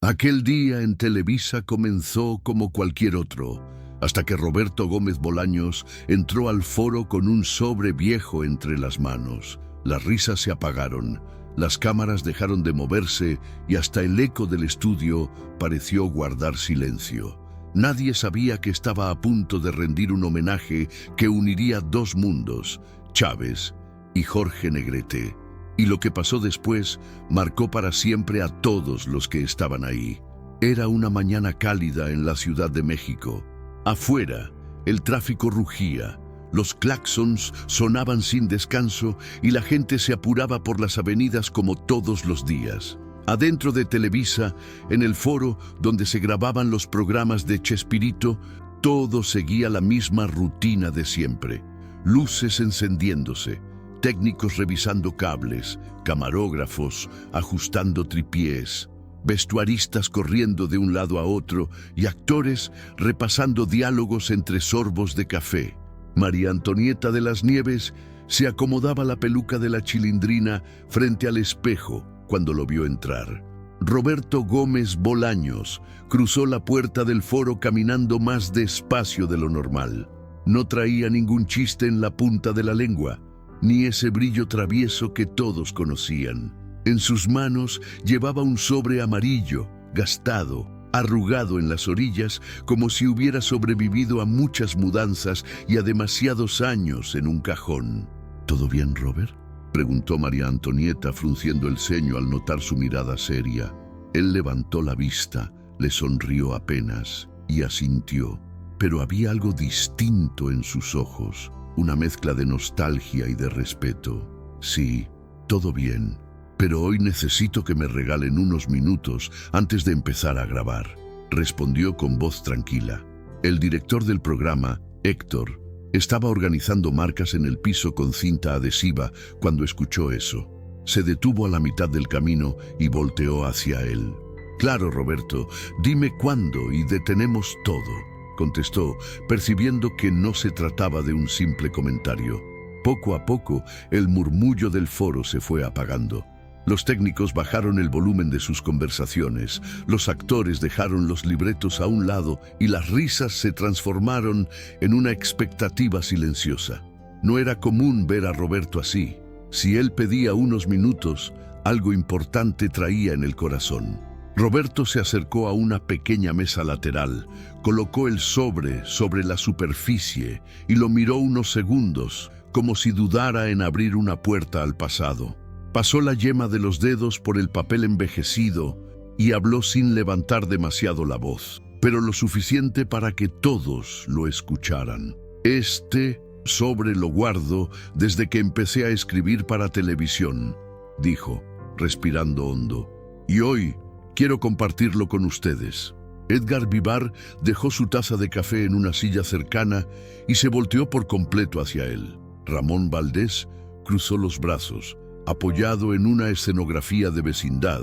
Aquel día en Televisa comenzó como cualquier otro, hasta que Roberto Gómez Bolaños entró al foro con un sobre viejo entre las manos. Las risas se apagaron, las cámaras dejaron de moverse y hasta el eco del estudio pareció guardar silencio. Nadie sabía que estaba a punto de rendir un homenaje que uniría dos mundos, Chávez y Jorge Negrete. Y lo que pasó después marcó para siempre a todos los que estaban ahí. Era una mañana cálida en la Ciudad de México. Afuera, el tráfico rugía, los claxons sonaban sin descanso y la gente se apuraba por las avenidas como todos los días. Adentro de Televisa, en el foro donde se grababan los programas de Chespirito, todo seguía la misma rutina de siempre. Luces encendiéndose, técnicos revisando cables, camarógrafos ajustando tripiés, vestuaristas corriendo de un lado a otro y actores repasando diálogos entre sorbos de café. María Antonieta de las Nieves se acomodaba la peluca de la Chilindrina frente al espejo cuando lo vio entrar. Roberto Gómez Bolaños cruzó la puerta del foro caminando más despacio de lo normal. No traía ningún chiste en la punta de la lengua, ni ese brillo travieso que todos conocían. En sus manos llevaba un sobre amarillo, gastado, arrugado en las orillas, como si hubiera sobrevivido a muchas mudanzas y a demasiados años en un cajón. ¿Todo bien, Robert?, preguntó María Antonieta, frunciendo el ceño al notar su mirada seria. Él levantó la vista, le sonrió apenas y asintió, pero había algo distinto en sus ojos, una mezcla de nostalgia y de respeto. Sí, todo bien, pero hoy necesito que me regalen unos minutos antes de empezar a grabar, respondió con voz tranquila. El director del programa, Héctor, estaba organizando marcas en el piso con cinta adhesiva cuando escuchó eso. Se detuvo a la mitad del camino y volteó hacia él. «Claro, Roberto, dime cuándo y detenemos todo», contestó, percibiendo que no se trataba de un simple comentario. Poco a poco, el murmullo del foro se fue apagando. Los técnicos bajaron el volumen de sus conversaciones, los actores dejaron los libretos a un lado y las risas se transformaron en una expectativa silenciosa. No era común ver a Roberto así. Si él pedía unos minutos, algo importante traía en el corazón. Roberto se acercó a una pequeña mesa lateral, colocó el sobre la superficie y lo miró unos segundos, como si dudara en abrir una puerta al pasado. Pasó la yema de los dedos por el papel envejecido y habló sin levantar demasiado la voz, pero lo suficiente para que todos lo escucharan. «Este sobre lo guardo desde que empecé a escribir para televisión», dijo, respirando hondo. «Y hoy quiero compartirlo con ustedes». Edgar Vivar dejó su taza de café en una silla cercana y se volteó por completo hacia él. Ramón Valdés cruzó los brazos, apoyado en una escenografía de vecindad,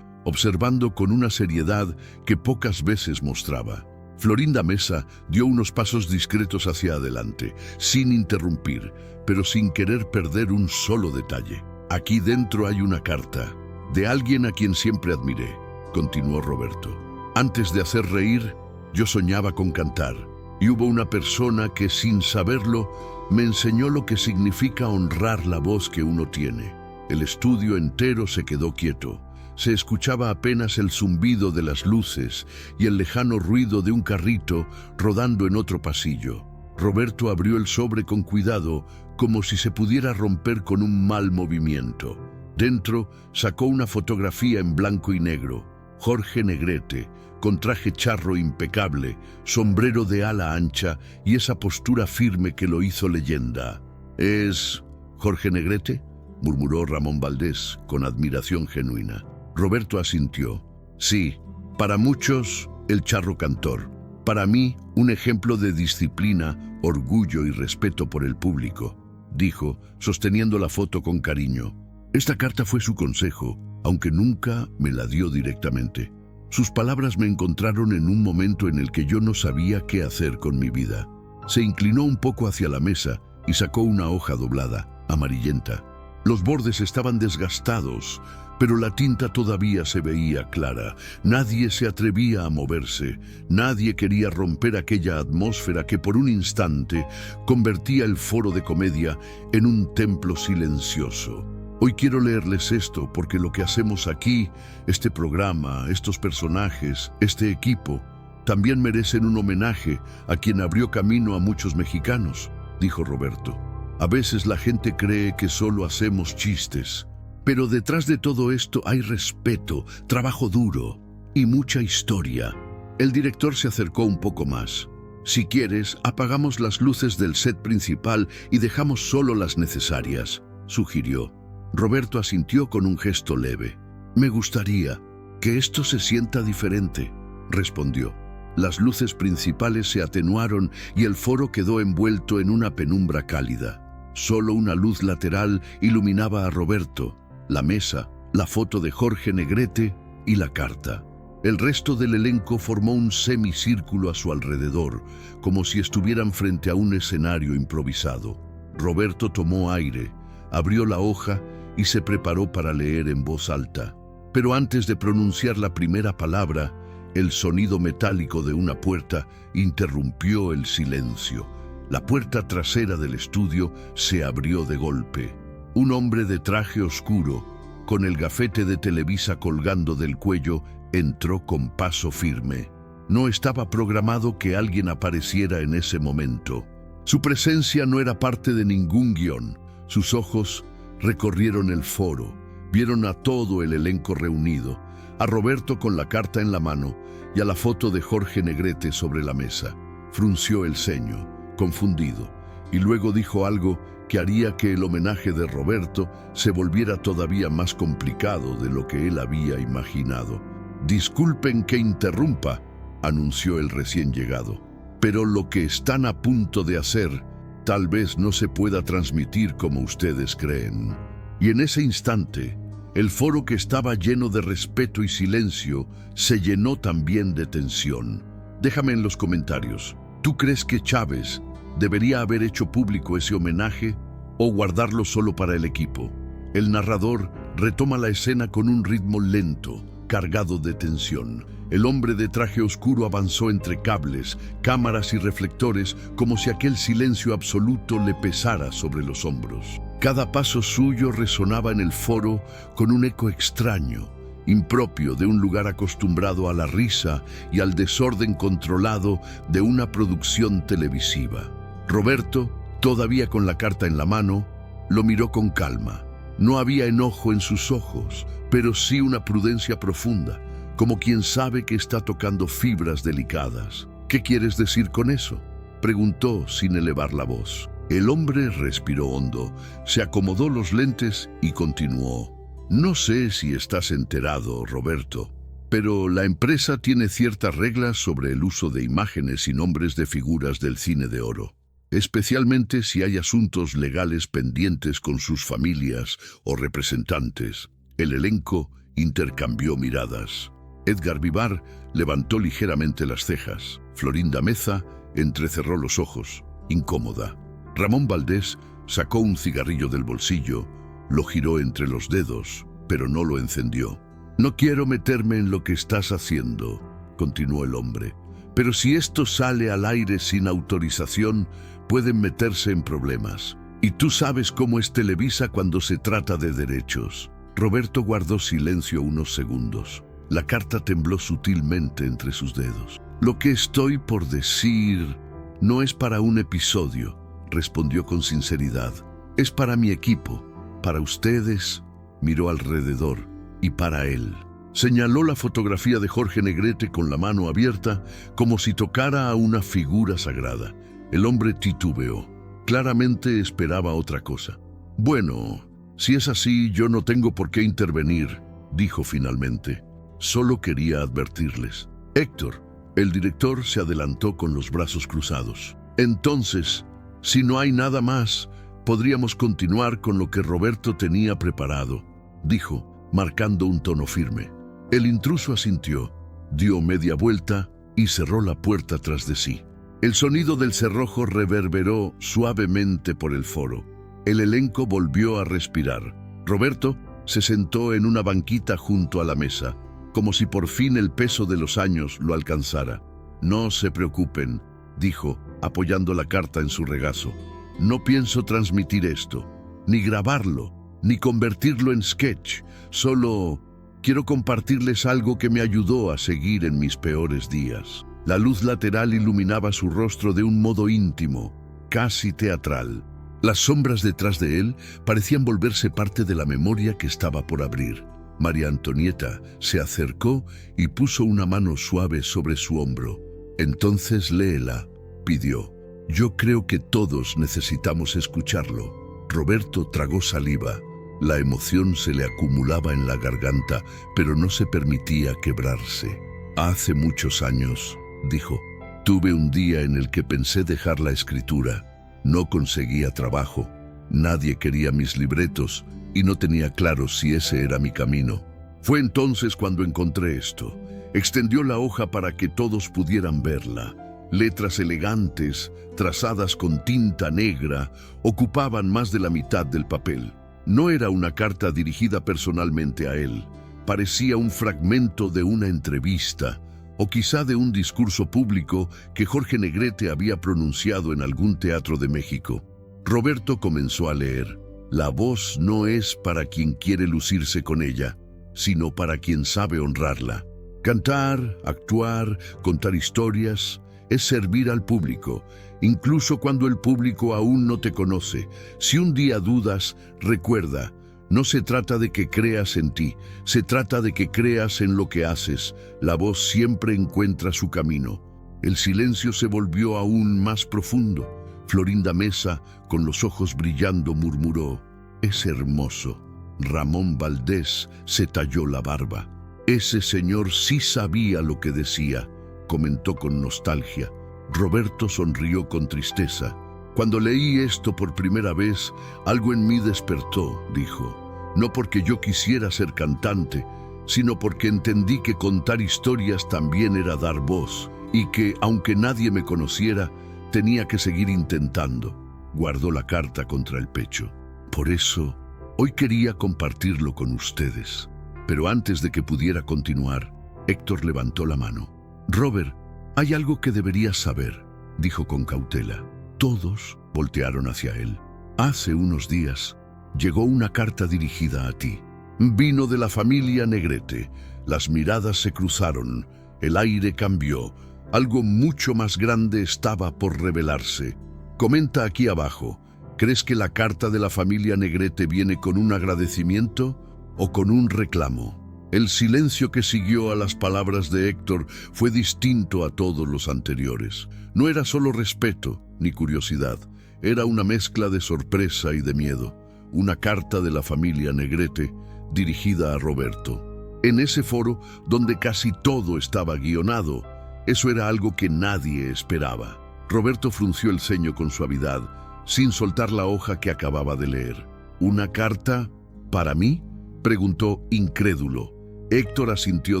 observando con una seriedad que pocas veces mostraba. Florinda Mesa dio unos pasos discretos hacia adelante, sin interrumpir, pero sin querer perder un solo detalle. «Aquí dentro hay una carta, de alguien a quien siempre admiré», continuó Roberto. «Antes de hacer reír, yo soñaba con cantar, y hubo una persona que, sin saberlo, me enseñó lo que significa honrar la voz que uno tiene». El estudio entero se quedó quieto. Se escuchaba apenas el zumbido de las luces y el lejano ruido de un carrito rodando en otro pasillo. Roberto abrió el sobre con cuidado, como si se pudiera romper con un mal movimiento. Dentro sacó una fotografía en blanco y negro. Jorge Negrete, con traje charro impecable, sombrero de ala ancha y esa postura firme que lo hizo leyenda. «¿Es Jorge Negrete?», murmuró Ramón Valdés con admiración genuina. Roberto asintió. «Sí, para muchos, el charro cantor. Para mí, un ejemplo de disciplina, orgullo y respeto por el público», dijo, sosteniendo la foto con cariño. Esta carta fue su consejo, aunque nunca me la dio directamente. Sus palabras me encontraron en un momento en el que yo no sabía qué hacer con mi vida. Se inclinó un poco hacia la mesa y sacó una hoja doblada, amarillenta. Los bordes estaban desgastados, pero la tinta todavía se veía clara. Nadie se atrevía a moverse, nadie quería romper aquella atmósfera que por un instante convertía el foro de comedia en un templo silencioso. Hoy quiero leerles esto porque lo que hacemos aquí, este programa, estos personajes, este equipo, también merecen un homenaje a quien abrió camino a muchos mexicanos, dijo Roberto. A veces la gente cree que solo hacemos chistes, pero detrás de todo esto hay respeto, trabajo duro y mucha historia. El director se acercó un poco más. Si quieres, apagamos las luces del set principal y dejamos solo las necesarias, sugirió. Roberto asintió con un gesto leve. Me gustaría que esto se sienta diferente, respondió. Las luces principales se atenuaron y el foro quedó envuelto en una penumbra cálida. Solo una luz lateral iluminaba a Roberto, la mesa, la foto de Jorge Negrete y la carta. El resto del elenco formó un semicírculo a su alrededor, como si estuvieran frente a un escenario improvisado. Roberto tomó aire, abrió la hoja y se preparó para leer en voz alta. Pero antes de pronunciar la primera palabra, el sonido metálico de una puerta interrumpió el silencio. La puerta trasera del estudio se abrió de golpe. Un hombre de traje oscuro, con el gafete de Televisa colgando del cuello, entró con paso firme. No estaba programado que alguien apareciera en ese momento. Su presencia no era parte de ningún guión. Sus ojos recorrieron el foro, vieron a todo el elenco reunido, a Roberto con la carta en la mano y a la foto de Jorge Negrete sobre la mesa. Frunció el ceño, confundido, y luego dijo algo que haría que el homenaje de Roberto se volviera todavía más complicado de lo que él había imaginado. «Disculpen que interrumpa», anunció el recién llegado, «pero lo que están a punto de hacer tal vez no se pueda transmitir como ustedes creen». Y en ese instante, el foro, que estaba lleno de respeto y silencio, se llenó también de tensión. Déjame en los comentarios, ¿tú crees que Chávez debería haber hecho público ese homenaje o guardarlo solo para el equipo? El narrador retoma la escena con un ritmo lento, cargado de tensión. El hombre de traje oscuro avanzó entre cables, cámaras y reflectores, como si aquel silencio absoluto le pesara sobre los hombros. Cada paso suyo resonaba en el foro con un eco extraño, impropio de un lugar acostumbrado a la risa y al desorden controlado de una producción televisiva. Roberto, todavía con la carta en la mano, lo miró con calma. No había enojo en sus ojos, pero sí una prudencia profunda, como quien sabe que está tocando fibras delicadas. «¿Qué quieres decir con eso?», preguntó sin elevar la voz. El hombre respiró hondo, se acomodó los lentes y continuó. «No sé si estás enterado, Roberto, pero la empresa tiene ciertas reglas sobre el uso de imágenes y nombres de figuras del cine de oro, especialmente si hay asuntos legales pendientes con sus familias o representantes». El elenco intercambió miradas. Edgar Vivar levantó ligeramente las cejas. Florinda Meza entrecerró los ojos, incómoda. Ramón Valdés sacó un cigarrillo del bolsillo, lo giró entre los dedos, pero no lo encendió. «No quiero meterme en lo que estás haciendo», continuó el hombre, «pero si esto sale al aire sin autorización, pueden meterse en problemas. Y tú sabes cómo es Televisa cuando se trata de derechos». Roberto guardó silencio unos segundos. La carta tembló sutilmente entre sus dedos. «Lo que estoy por decir no es para un episodio», respondió con sinceridad. «Es para mi equipo, para ustedes», miró alrededor, «y para él». Señaló la fotografía de Jorge Negrete con la mano abierta, como si tocara a una figura sagrada. El hombre titubeó. Claramente esperaba otra cosa. «Bueno, si es así, yo no tengo por qué intervenir», dijo finalmente. «Solo quería advertirles». Héctor, el director, se adelantó con los brazos cruzados. «Entonces, si no hay nada más, podríamos continuar con lo que Roberto tenía preparado», dijo, marcando un tono firme. El intruso asintió, dio media vuelta y cerró la puerta tras de sí. El sonido del cerrojo reverberó suavemente por el foro. El elenco volvió a respirar. Roberto, Se sentó en una banquita junto a la mesa, como si por fin el peso de los años lo alcanzara. «No se preocupen», dijo, apoyando la carta en su regazo. «No pienso transmitir esto, ni grabarlo, ni convertirlo en sketch. Solo quiero compartirles algo que me ayudó a seguir en mis peores días». La luz lateral iluminaba su rostro de un modo íntimo, casi teatral. Las sombras detrás de él parecían volverse parte de la memoria que estaba por abrir. María Antonieta se acercó y puso una mano suave sobre su hombro. «Entonces léela», pidió. «Yo creo que todos necesitamos escucharlo». Roberto tragó saliva. La emoción se le acumulaba en la garganta, pero no se permitía quebrarse. «Hace muchos años», dijo, «tuve un día en el que pensé dejar la escritura. No conseguía trabajo, nadie quería mis libretos y no tenía claro si ese era mi camino. Fue entonces cuando encontré esto». Extendió la hoja para que todos pudieran verla. Letras elegantes, trazadas con tinta negra, ocupaban más de la mitad del papel. No era una carta dirigida personalmente a él. Parecía un fragmento de una entrevista, o quizá de un discurso público que Jorge Negrete había pronunciado en algún teatro de México. Roberto comenzó a leer. «La voz no es para quien quiere lucirse con ella, sino para quien sabe honrarla. Cantar, actuar, contar historias, es servir al público, incluso cuando el público aún no te conoce. Si un día dudas, recuerda, no se trata de que creas en ti, se trata de que creas en lo que haces. La voz siempre encuentra su camino». El silencio se volvió aún más profundo. Florinda Mesa, con los ojos brillando, murmuró: «Es hermoso». Ramón Valdés se talló la barba. «Ese señor sí sabía lo que decía», comentó con nostalgia. Roberto sonrió con tristeza. «Cuando leí esto por primera vez, algo en mí despertó», dijo. «No porque yo quisiera ser cantante, sino porque entendí que contar historias también era dar voz, y que, aunque nadie me conociera, tenía que seguir intentando». Guardó la carta contra el pecho. «Por eso, hoy quería compartirlo con ustedes». Pero antes de que pudiera continuar, Héctor levantó la mano. «Robert, hay algo que deberías saber», dijo con cautela. Todos voltearon hacia él. «Hace unos días llegó una carta dirigida a ti. Vino de la familia Negrete». Las miradas se cruzaron, el aire cambió. Algo mucho más grande estaba por revelarse. Comenta aquí abajo, ¿crees que la carta de la familia Negrete viene con un agradecimiento o con un reclamo? El silencio que siguió a las palabras de Héctor fue distinto a todos los anteriores. No era solo respeto ni curiosidad, era una mezcla de sorpresa y de miedo. Una carta de la familia Negrete dirigida a Roberto. En ese foro donde casi todo estaba guionado, eso era algo que nadie esperaba. Roberto frunció el ceño con suavidad, sin soltar la hoja que acababa de leer. «¿Una carta para mí?», preguntó incrédulo. Héctor asintió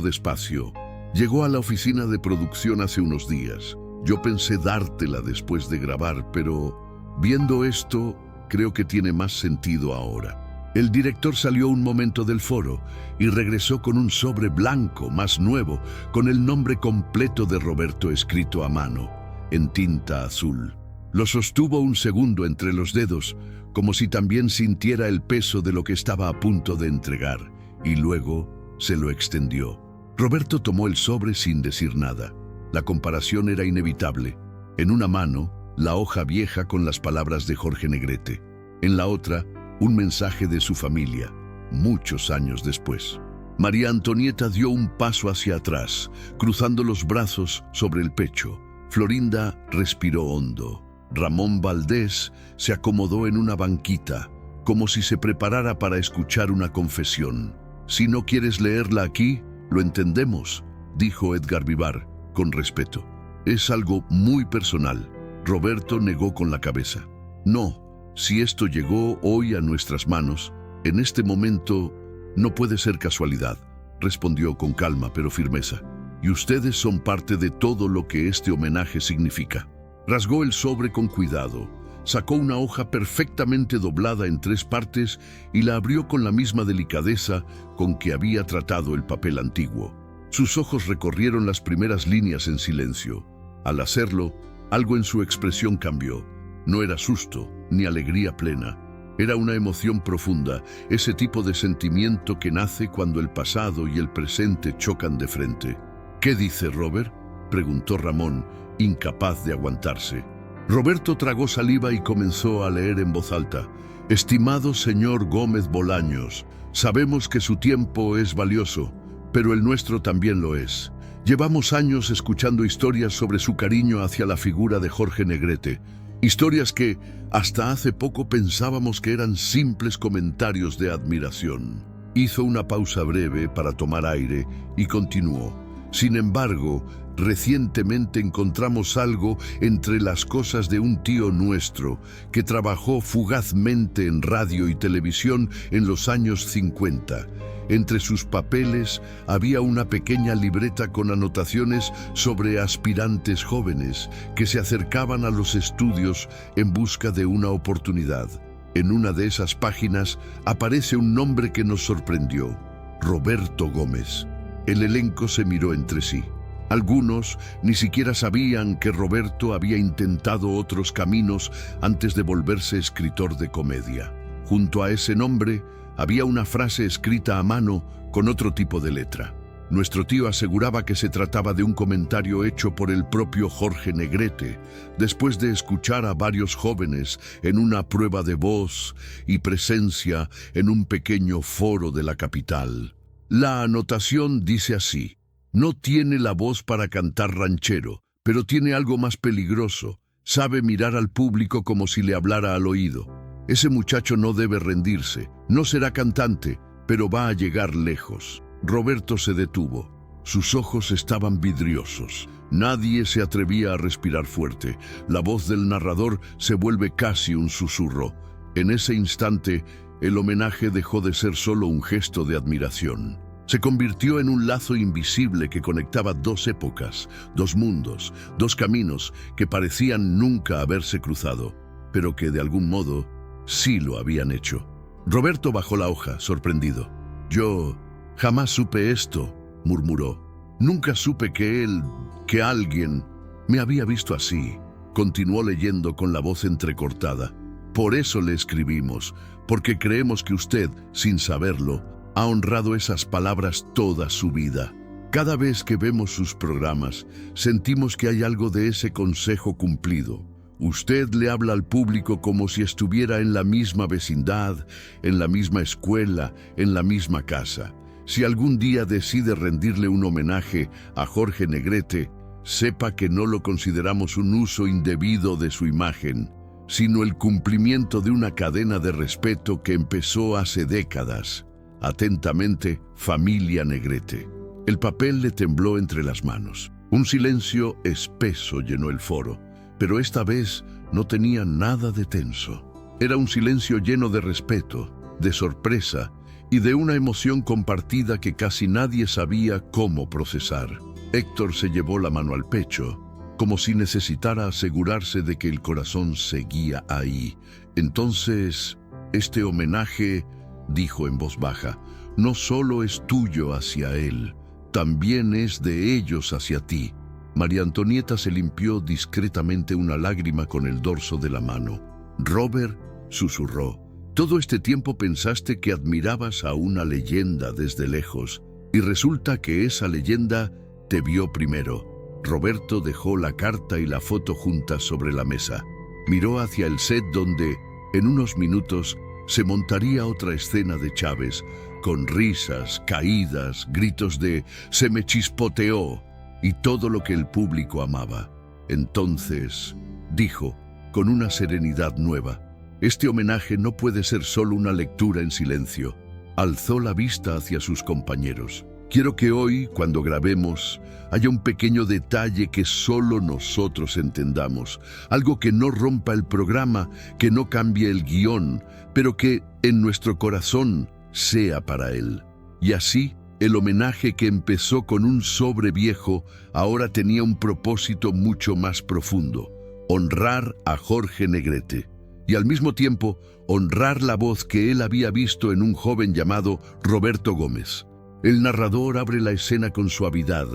despacio. «Llegó a la oficina de producción hace unos días. Yo pensé dártela después de grabar, pero viendo esto, creo que tiene más sentido ahora». El director salió un momento del foro y regresó con un sobre blanco, más nuevo, con el nombre completo de Roberto escrito a mano, en tinta azul. Lo sostuvo un segundo entre los dedos, como si también sintiera el peso de lo que estaba a punto de entregar, y luego se lo extendió. Roberto tomó el sobre sin decir nada. La comparación era inevitable. En una mano, la hoja vieja con las palabras de Jorge Negrete. En la otra, un mensaje de su familia, muchos años después. María Antonieta dio un paso hacia atrás, cruzando los brazos sobre el pecho. Florinda respiró hondo. Ramón Valdés se acomodó en una banquita, como si se preparara para escuchar una confesión. «Si no quieres leerla aquí, lo entendemos», dijo Edgar Vivar, con respeto. «Es algo muy personal». Roberto negó con la cabeza. «No, si esto llegó hoy a nuestras manos, en este momento, no puede ser casualidad», respondió con calma pero firmeza. «Y ustedes son parte de todo lo que este homenaje significa». Rasgó el sobre con cuidado, sacó una hoja perfectamente doblada en 3 partes y la abrió con la misma delicadeza con que había tratado el papel antiguo. Sus ojos recorrieron las primeras líneas en silencio. Al hacerlo, algo en su expresión cambió. No era susto, ni alegría plena. Era una emoción profunda, ese tipo de sentimiento que nace cuando el pasado y el presente chocan de frente. «¿Qué dice Robert?», preguntó Ramón, incapaz de aguantarse. Roberto tragó saliva y comenzó a leer en voz alta. «Estimado señor Gómez Bolaños, sabemos que su tiempo es valioso, pero el nuestro también lo es. Llevamos años escuchando historias sobre su cariño hacia la figura de Jorge Negrete, historias que hasta hace poco pensábamos que eran simples comentarios de admiración». Hizo una pausa breve para tomar aire y continuó. «Sin embargo, recientemente encontramos algo entre las cosas de un tío nuestro que trabajó fugazmente en radio y televisión en los años 50. Entre sus papeles había una pequeña libreta con anotaciones sobre aspirantes jóvenes que se acercaban a los estudios en busca de una oportunidad. En una de esas páginas aparece un nombre que nos sorprendió: Roberto Gómez». El elenco se miró entre sí. Algunos ni siquiera sabían que Roberto había intentado otros caminos antes de volverse escritor de comedia. Junto a ese nombre había una frase escrita a mano con otro tipo de letra. Nuestro tío aseguraba que se trataba de un comentario hecho por el propio Jorge Negrete, después de escuchar a varios jóvenes en una prueba de voz y presencia en un pequeño foro de la capital. La anotación dice así: «No tiene la voz para cantar ranchero, pero tiene algo más peligroso. Sabe mirar al público como si le hablara al oído. Ese muchacho no debe rendirse. No será cantante, pero va a llegar lejos». Roberto se detuvo. Sus ojos estaban vidriosos. Nadie se atrevía a respirar fuerte. La voz del narrador se vuelve casi un susurro. En ese instante, el homenaje dejó de ser solo un gesto de admiración. Se convirtió en un lazo invisible que conectaba 2 épocas, 2 mundos, 2 caminos que parecían nunca haberse cruzado, pero que de algún modo sí lo habían hecho. Roberto bajó la hoja, sorprendido. «Yo jamás supe esto», murmuró. «Nunca supe que alguien me había visto así». Continuó leyendo con la voz entrecortada. «Por eso le escribimos, porque creemos que usted, sin saberlo, ha honrado esas palabras toda su vida. Cada vez que vemos sus programas, sentimos que hay algo de ese consejo cumplido. Usted le habla al público como si estuviera en la misma vecindad, en la misma escuela, en la misma casa. Si algún día decide rendirle un homenaje a Jorge Negrete, sepa que no lo consideramos un uso indebido de su imagen, sino el cumplimiento de una cadena de respeto que empezó hace décadas. Atentamente, familia Negrete». El papel le tembló entre las manos. Un silencio espeso llenó el foro, pero esta vez no tenía nada de tenso. Era un silencio lleno de respeto, de sorpresa y de una emoción compartida que casi nadie sabía cómo procesar. Héctor se llevó la mano al pecho, como si necesitara asegurarse de que el corazón seguía ahí. «Entonces, este homenaje», dijo en voz baja, «no solo es tuyo hacia él, también es de ellos hacia ti». María Antonieta se limpió discretamente una lágrima con el dorso de la mano. «Robert», susurró, «todo este tiempo pensaste que admirabas a una leyenda desde lejos, y resulta que esa leyenda te vio primero». Roberto dejó la carta y la foto juntas sobre la mesa. Miró hacia el set donde, en unos minutos, se montaría otra escena de Chávez, con risas, caídas, gritos de «se me chispoteó» y todo lo que el público amaba. Entonces, dijo, con una serenidad nueva, «este homenaje no puede ser solo una lectura en silencio». Alzó la vista hacia sus compañeros. «Quiero que hoy, cuando grabemos, haya un pequeño detalle que solo nosotros entendamos, algo que no rompa el programa, que no cambie el guión, pero que en nuestro corazón sea para él». Y así, el homenaje que empezó con un sobre viejo ahora tenía un propósito mucho más profundo: honrar a Jorge Negrete. y al mismo tiempo honrar la voz que él había visto en un joven llamado Roberto Gómez. El narrador abre la escena con suavidad.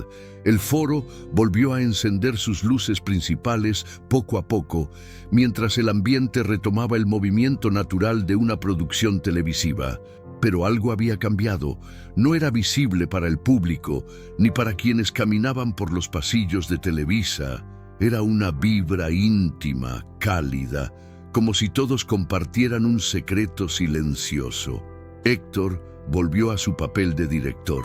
El foro volvió a encender sus luces principales poco a poco, mientras el ambiente retomaba el movimiento natural de una producción televisiva. Pero algo había cambiado. No era visible para el público, ni para quienes caminaban por los pasillos de Televisa. Era una vibra íntima, cálida, como si todos compartieran un secreto silencioso. Héctor volvió a su papel de director.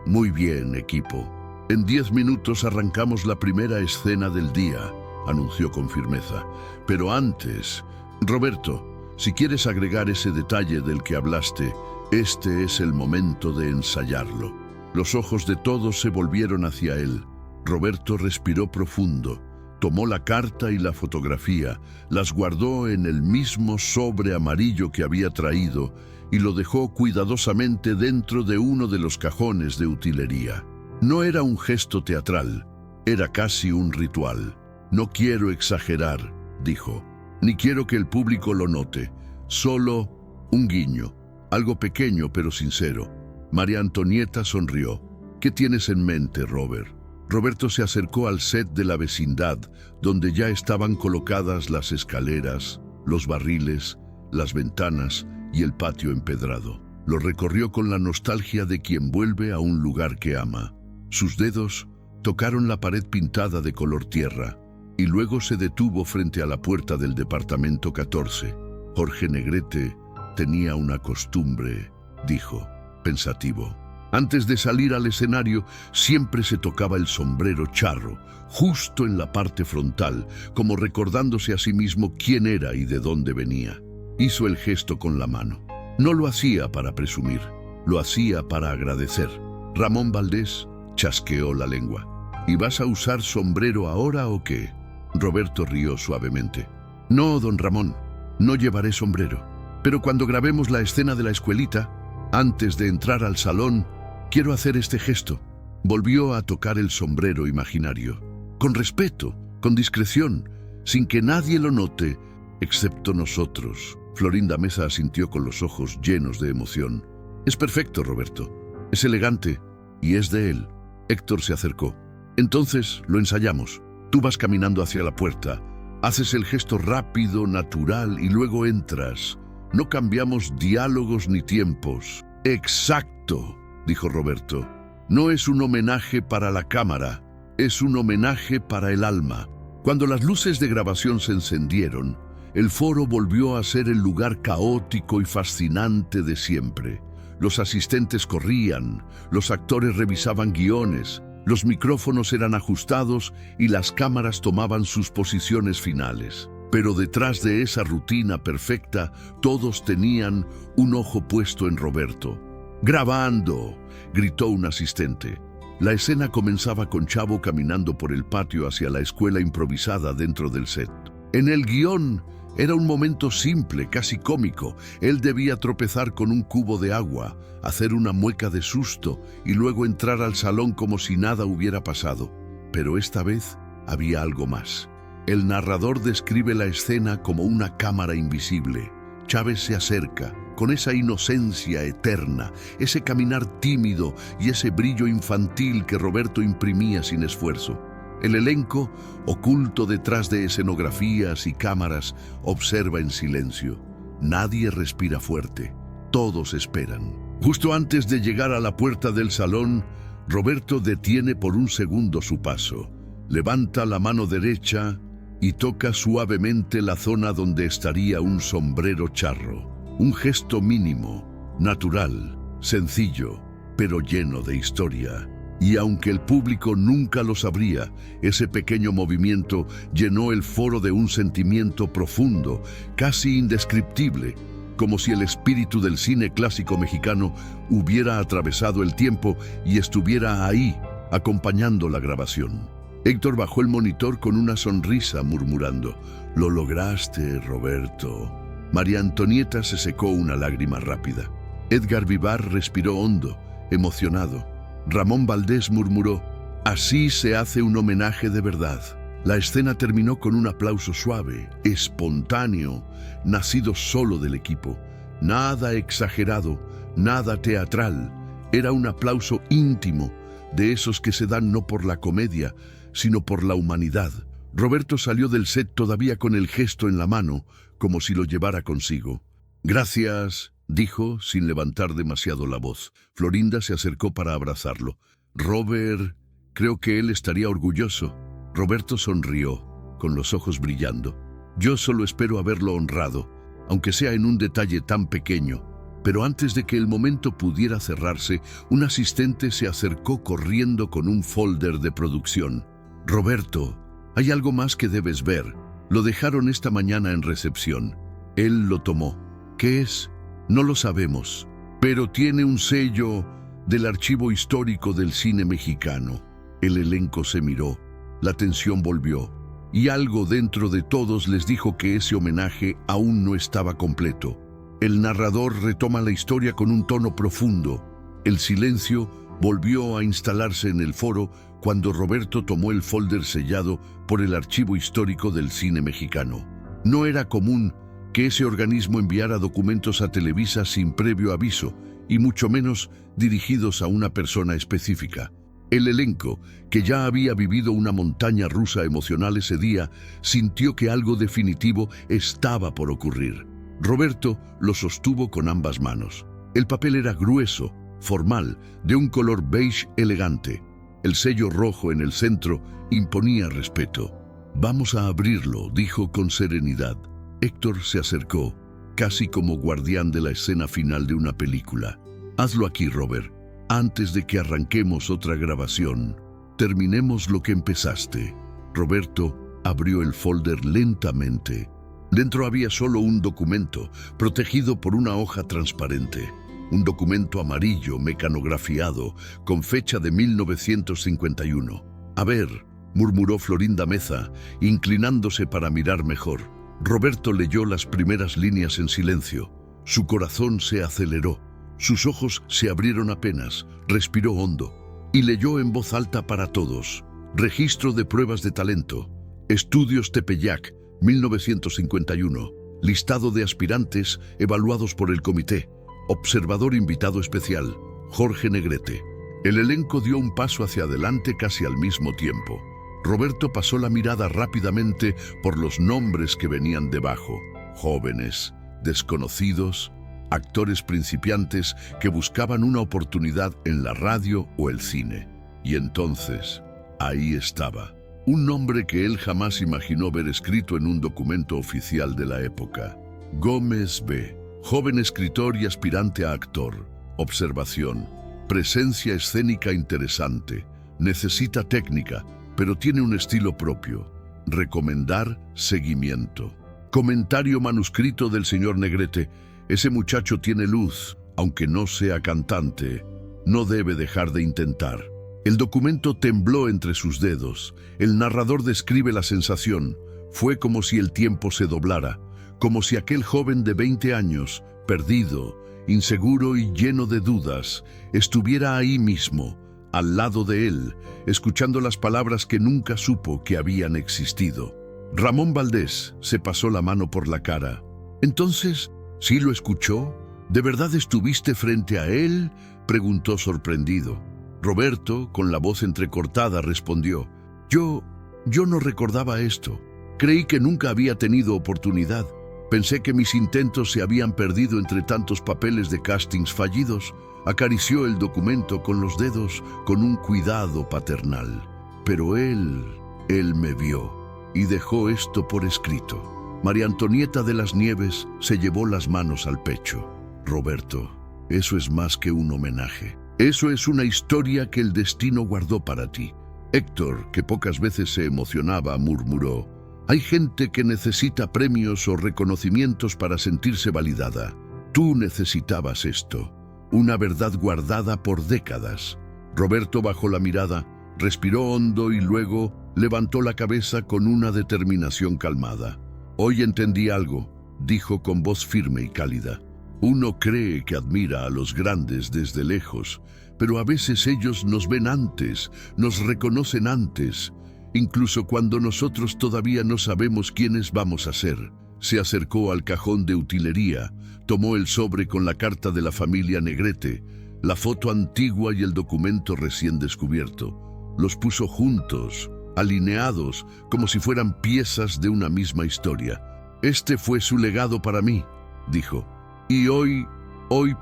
Muy bien, equipo. En 10 minutos arrancamos la primera escena del día, anunció con firmeza. Pero antes, Roberto, si quieres agregar ese detalle del que hablaste, este es el momento de ensayarlo. Los ojos de todos se volvieron hacia él. Roberto respiró profundo. Tomó la carta y la fotografía, las guardó en el mismo sobre amarillo que había traído y lo dejó cuidadosamente dentro de uno de los cajones de utilería. No era un gesto teatral, era casi un ritual. No quiero exagerar, dijo, ni quiero que el público lo note, solo un guiño, algo pequeño pero sincero. María Antonieta sonrió. ¿Qué tienes en mente, Robert? Roberto se acercó al set de la vecindad, donde ya estaban colocadas las escaleras, los barriles, las ventanas y el patio empedrado. Lo recorrió con la nostalgia de quien vuelve a un lugar que ama. Sus dedos tocaron la pared pintada de color tierra y luego se detuvo frente a la puerta del departamento 14. Jorge Negrete tenía una costumbre, dijo, pensativo. Antes de salir al escenario, siempre se tocaba el sombrero charro, justo en la parte frontal, como recordándose a sí mismo quién era y de dónde venía. Hizo el gesto con la mano. No lo hacía para presumir, lo hacía para agradecer. Ramón Valdés chasqueó la lengua. ¿Y vas a usar sombrero ahora o qué? Roberto rió suavemente. No, don Ramón, no llevaré sombrero. Pero cuando grabemos la escena de la escuelita, antes de entrar al salón, quiero hacer este gesto. Volvió a tocar el sombrero imaginario. Con respeto, con discreción, sin que nadie lo note, excepto nosotros. Florinda Mesa asintió con los ojos llenos de emoción. Es perfecto, Roberto. Es elegante y es de él. Héctor se acercó. Entonces lo ensayamos. Tú vas caminando hacia la puerta. Haces el gesto rápido, natural y luego entras. No cambiamos diálogos ni tiempos. Exacto, dijo Roberto. No es un homenaje para la cámara, es un homenaje para el alma. Cuando las luces de grabación se encendieron, el foro volvió a ser el lugar caótico y fascinante de siempre. Los asistentes corrían, los actores revisaban guiones, los micrófonos eran ajustados y las cámaras tomaban sus posiciones finales. Pero detrás de esa rutina perfecta, todos tenían un ojo puesto en Roberto. ¡Grabando!, gritó un asistente. La escena comenzaba con Chavo caminando por el patio hacia la escuela improvisada dentro del set. En el guión era un momento simple, casi cómico. Él debía tropezar con un cubo de agua, hacer una mueca de susto y luego entrar al salón como si nada hubiera pasado. Pero esta vez había algo más. El narrador describe la escena como una cámara invisible. Chávez se acerca, con esa inocencia eterna, ese caminar tímido y ese brillo infantil que Roberto imprimía sin esfuerzo. El elenco, oculto detrás de escenografías y cámaras, observa en silencio. Nadie respira fuerte. Todos esperan. Justo antes de llegar a la puerta del salón, Roberto detiene por un segundo su paso. Levanta la mano derecha y toca suavemente la zona donde estaría un sombrero charro. Un gesto mínimo, natural, sencillo, pero lleno de historia. Y aunque el público nunca lo sabría, ese pequeño movimiento llenó el foro de un sentimiento profundo, casi indescriptible, como si el espíritu del cine clásico mexicano hubiera atravesado el tiempo y estuviera ahí, acompañando la grabación. Héctor bajó el monitor con una sonrisa, murmurando: «Lo lograste, Roberto». María Antonieta se secó una lágrima rápida. Edgar Vivar respiró hondo, emocionado. Ramón Valdés murmuró: «Así se hace un homenaje de verdad». La escena terminó con un aplauso suave, espontáneo, nacido solo del equipo. Nada exagerado, nada teatral. Era un aplauso íntimo, de esos que se dan no por la comedia, sino por la humanidad. Roberto salió del set todavía con el gesto en la mano, como si lo llevara consigo. «Gracias», dijo, sin levantar demasiado la voz. Florinda se acercó para abrazarlo. «Robert, creo que él estaría orgulloso». Roberto sonrió, con los ojos brillando. «Yo solo espero haberlo honrado, aunque sea en un detalle tan pequeño». Pero antes de que el momento pudiera cerrarse, un asistente se acercó corriendo con un folder de producción. «Roberto, hay algo más que debes ver. Lo dejaron esta mañana en recepción». Él lo tomó. «¿Qué es?» «No lo sabemos, pero tiene un sello del Archivo Histórico del Cine Mexicano». El elenco se miró. La tensión volvió, y algo dentro de todos les dijo que ese homenaje aún no estaba completo. El narrador retoma la historia con un tono profundo. El silencio volvió a instalarse en el foro cuando Roberto tomó el folder sellado por el Archivo Histórico del Cine Mexicano. No era común que ese organismo enviara documentos a Televisa sin previo aviso, y mucho menos dirigidos a una persona específica. El elenco, que ya había vivido una montaña rusa emocional ese día, sintió que algo definitivo estaba por ocurrir. Roberto lo sostuvo con ambas manos. El papel era grueso, formal, de un color beige elegante. El sello rojo en el centro imponía respeto. «Vamos a abrirlo», dijo con serenidad. Héctor se acercó, casi como guardián de la escena final de una película. «Hazlo aquí, Robert. Antes de que arranquemos otra grabación, terminemos lo que empezaste». Roberto abrió el folder lentamente. Dentro había solo un documento, protegido por una hoja transparente. Un documento amarillo, mecanografiado, con fecha de 1951. «A ver», murmuró Florinda Meza, inclinándose para mirar mejor. Roberto leyó las primeras líneas en silencio. Su corazón se aceleró. Sus ojos se abrieron apenas, respiró hondo y leyó en voz alta para todos. «Registro de pruebas de talento. Estudios Tepeyac, 1951. Listado de aspirantes evaluados por el comité. Observador invitado especial, Jorge Negrete». El elenco dio un paso hacia adelante casi al mismo tiempo. Roberto pasó la mirada rápidamente por los nombres que venían debajo. Jóvenes, desconocidos, actores principiantes que buscaban una oportunidad en la radio o el cine. Y entonces, ahí estaba, un nombre que él jamás imaginó ver escrito en un documento oficial de la época. Gómez B., joven escritor y aspirante a actor. Observación: presencia escénica interesante. Necesita técnica, pero tiene un estilo propio. Recomendar seguimiento. Comentario manuscrito del señor Negrete: ese muchacho tiene luz, aunque no sea cantante. No debe dejar de intentar. El documento tembló entre sus dedos. El narrador describe la sensación. Fue como si el tiempo se doblara, como si aquel joven de 20 años, perdido, inseguro y lleno de dudas, estuviera ahí mismo, al lado de él, escuchando las palabras que nunca supo que habían existido. Ramón Valdés se pasó la mano por la cara. «Entonces, ¿sí lo escuchó? ¿De verdad estuviste frente a él?», preguntó sorprendido. Roberto, con la voz entrecortada, respondió: Yo no recordaba esto. Creí que nunca había tenido oportunidad. Pensé que mis intentos se habían perdido entre tantos papeles de castings fallidos». Acarició el documento con los dedos con un cuidado paternal. «Pero él me vio y dejó esto por escrito». María Antonieta de las Nieves se llevó las manos al pecho. «Roberto, eso es más que un homenaje. Eso es una historia que el destino guardó para ti». Héctor, que pocas veces se emocionaba, murmuró: «Hay gente que necesita premios o reconocimientos para sentirse validada. Tú necesitabas esto, una verdad guardada por décadas». Roberto bajó la mirada, respiró hondo y luego levantó la cabeza con una determinación calmada. «Hoy entendí algo», dijo con voz firme y cálida. «Uno cree que admira a los grandes desde lejos, pero a veces ellos nos ven antes, nos reconocen antes. incluso cuando nosotros todavía no sabemos quiénes vamos a ser. Se acercó al cajón de utilería, tomó el sobre con la carta de la familia Negrete, la foto antigua y el documento recién descubierto. Los puso juntos, alineados, como si fueran piezas de una misma historia. Este fue su legado para mí, dijo. Y hoy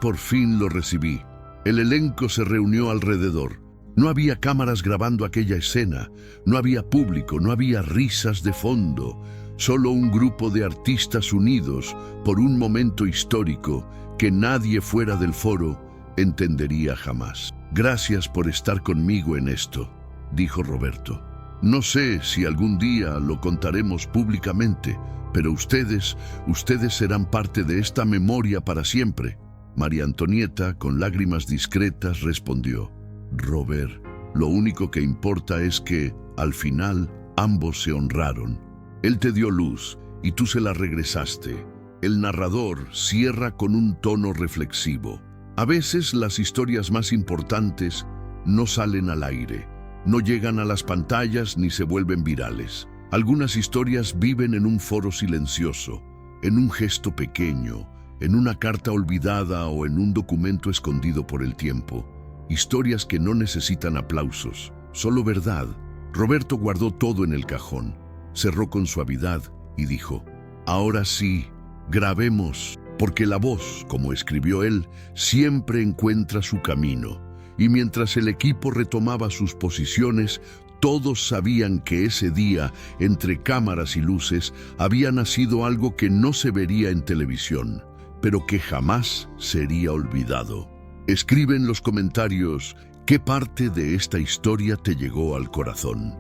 por fin lo recibí. El elenco se reunió alrededor. No había cámaras grabando aquella escena, no había público, no había risas de fondo, solo un grupo de artistas unidos por un momento histórico que nadie fuera del foro entendería jamás. Gracias por estar conmigo en esto, dijo Roberto. No sé si algún día lo contaremos públicamente, pero ustedes serán parte de esta memoria para siempre. María Antonieta, con lágrimas discretas, respondió: Robert, lo único que importa es que, al final, ambos se honraron. Él te dio luz y tú se la regresaste. El narrador cierra con un tono reflexivo. A veces las historias más importantes no salen al aire, no llegan a las pantallas ni se vuelven virales. Algunas historias viven en un foro silencioso, en un gesto pequeño, en una carta olvidada o en un documento escondido por el tiempo. Historias que no necesitan aplausos, solo verdad. Roberto guardó todo en el cajón, cerró con suavidad y dijo: ahora sí, grabemos, porque la voz, como escribió él, siempre encuentra su camino. Y mientras el equipo retomaba sus posiciones, todos sabían que ese día, entre cámaras y luces, había nacido algo que no se vería en televisión, pero que jamás sería olvidado. Escribe en los comentarios qué parte de esta historia te llegó al corazón.